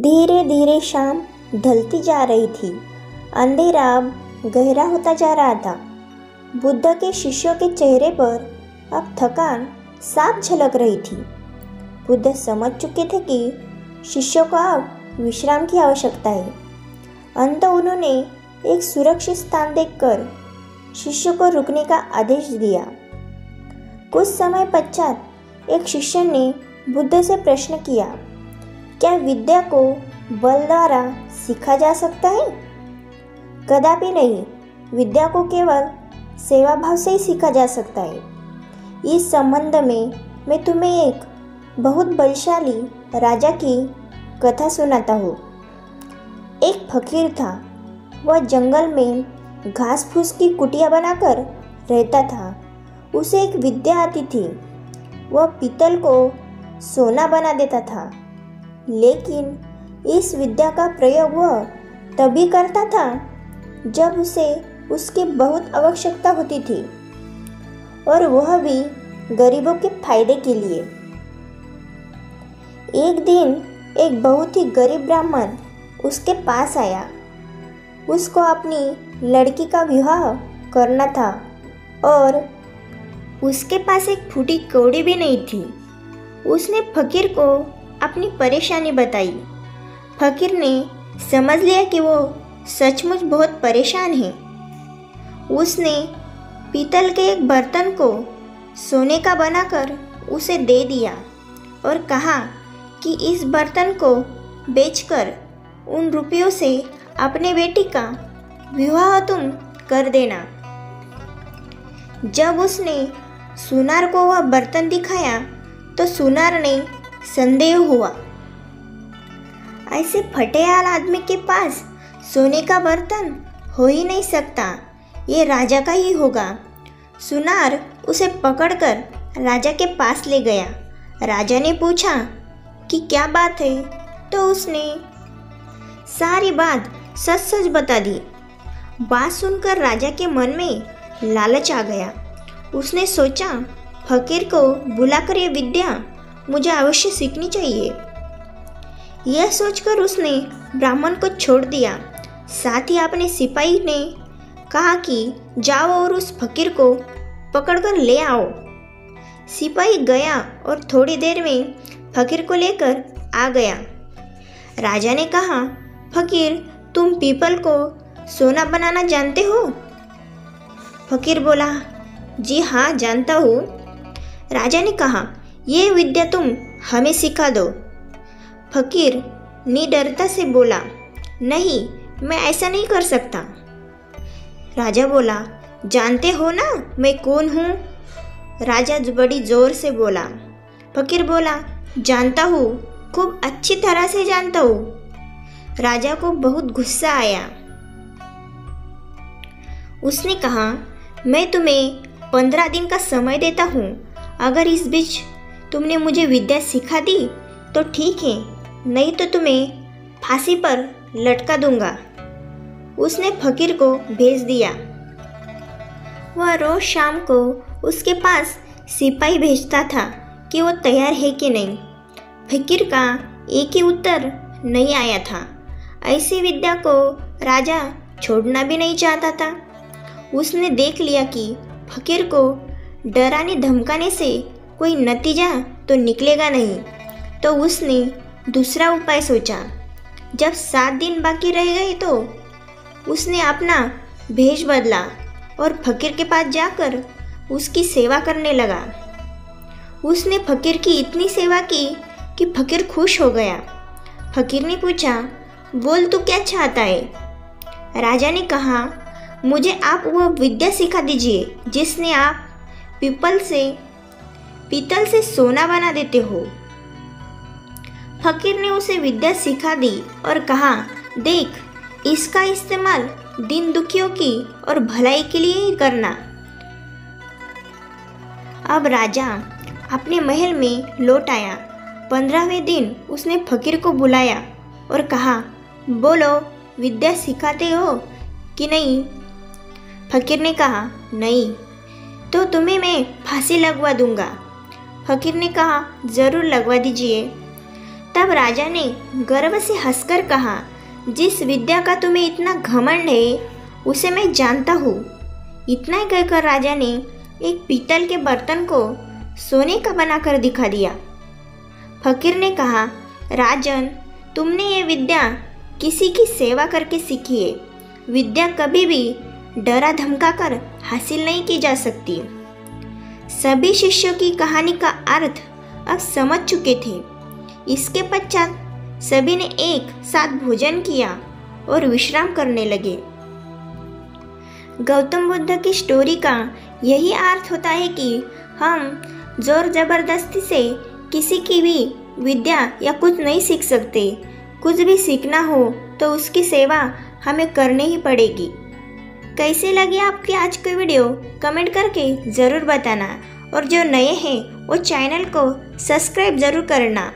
धीरे धीरे शाम ढलती जा रही थी। अंधेरा अब गहरा होता जा रहा था। बुद्ध के शिष्यों के चेहरे पर अब थकान साफ झलक रही थी। बुद्ध समझ चुके थे कि शिष्यों को अब विश्राम की आवश्यकता है। अंत उन्होंने एक सुरक्षित स्थान देखकर शिष्यों को रुकने का आदेश दिया। कुछ समय पश्चात एक शिष्य ने बुद्ध से प्रश्न किया, क्या विद्या को बल द्वारा सीखा जा सकता है? कदापि नहीं, विद्या को केवल सेवा भाव से ही सीखा जा सकता है। इस संबंध में मैं तुम्हें एक बहुत बलशाली राजा की कथा सुनाता हूँ। एक फकीर था। वह जंगल में घास फूस की कुटिया बनाकर रहता था। उसे एक विद्या आती थी। वह पीतल को सोना बना देता था, लेकिन इस विद्या का प्रयोग वह तभी करता था जब उसे उसकी बहुत आवश्यकता होती थी, और वह भी गरीबों के फायदे के लिए। एक दिन एक बहुत ही गरीब ब्राह्मण उसके पास आया। उसको अपनी लड़की का विवाह करना था और उसके पास एक फूटी कौड़ी भी नहीं थी। उसने फकीर को अपनी परेशानी बताई। फकीर ने समझ लिया कि वो सचमुच बहुत परेशान है। उसने पीतल के एक बर्तन को सोने का बनाकर उसे दे दिया और कहा कि इस बर्तन को बेचकर उन रुपयों से अपने बेटी का विवाह तुम कर देना। जब उसने सुनार को वह बर्तन दिखाया तो सुनार ने संदेह हुआ। ऐसे फटेहाल आदमी के पास सोने का बर्तन हो ही नहीं सकता, ये राजा का ही होगा। सुनार उसे पकड़कर राजा के पास ले गया। राजा ने पूछा कि क्या बात है, तो उसने सारी बात सच सच बता दी। बात सुनकर राजा के मन में लालच आ गया। उसने सोचा, फकीर को बुलाकर ये विद्या मुझे अवश्य सीखनी चाहिए। यह सोचकर उसने ब्राह्मण को छोड़ दिया। साथ ही अपने सिपाही ने कहा कि जाओ और उस फकीर को पकड़कर ले आओ। सिपाही गया और थोड़ी देर में फकीर को लेकर आ गया। राजा ने कहा, फकीर, तुम पीपल को सोना बनाना जानते हो? फकीर बोला, जी हाँ, जानता हूँ। राजा ने कहा, ये विद्या तुम हमें सिखा दो। फकीर निडरता से बोला, नहीं, मैं ऐसा नहीं कर सकता। राजा बोला, जानते हो ना मैं कौन हूँ? राजा बड़ी जोर से बोला। फकीर बोला, जानता हूँ, खूब अच्छी तरह से जानता हूँ। राजा को बहुत गुस्सा आया। उसने कहा, मैं तुम्हें 15 दिन का समय देता हूँ। अगर इस बीच तुमने मुझे विद्या सिखा दी तो ठीक है, नहीं तो तुम्हें फांसी पर लटका दूंगा। उसने फकीर को भेज दिया। वह रोज शाम को उसके पास सिपाही भेजता था कि वो तैयार है कि नहीं। फकीर का एक ही उत्तर नहीं आया था। ऐसी विद्या को राजा छोड़ना भी नहीं चाहता था। उसने देख लिया कि फकीर को डराने धमकाने से कोई नतीजा तो निकलेगा नहीं, तो उसने दूसरा उपाय सोचा। जब 7 दिन बाकी रह गए तो उसने अपना भेष बदला और फकीर के पास जाकर उसकी सेवा करने लगा। उसने फकीर की इतनी सेवा की कि फकीर खुश हो गया। फकीर ने पूछा, बोल तू क्या चाहता है? राजा ने कहा, मुझे आप वह विद्या सिखा दीजिए जिसने आप पीतल से सोना बना देते हो। फकीर ने उसे विद्या सिखा दी और कहा, देख, इसका इस्तेमाल दीन दुखियों की और भलाई के लिए ही करना। अब राजा अपने महल में लौट आया। 15वें दिन उसने फकीर को बुलाया और कहा, बोलो, विद्या सिखाते हो कि नहीं? फकीर ने कहा, नहीं, तो तुम्हें मैं फांसी लगवा दूंगा। फकीर ने कहा, ज़रूर लगवा दीजिए। तब राजा ने गर्व से हंसकर कहा, जिस विद्या का तुम्हें इतना घमंड है उसे मैं जानता हूँ। इतना ही कहकर राजा ने एक पीतल के बर्तन को सोने का बनाकर दिखा दिया। फकीर ने कहा, राजन, तुमने ये विद्या किसी की सेवा करके सीखी है। विद्या कभी भी डरा धमका कर हासिल नहीं की जा सकती। सभी शिष्यों की कहानी का अर्थ अब समझ चुके थे। इसके पश्चात सभी ने एक साथ भोजन किया और विश्राम करने लगे। गौतम बुद्ध की स्टोरी का यही अर्थ होता है कि हम जोर जबरदस्ती से किसी की भी विद्या या कुछ नहीं सीख सकते। कुछ भी सीखना हो तो उसकी सेवा हमें करनी ही पड़ेगी। कैसे लगी आपकी आज की वीडियो कमेंट करके ज़रूर बताना, और जो नए हैं वो चैनल को सब्सक्राइब ज़रूर करना।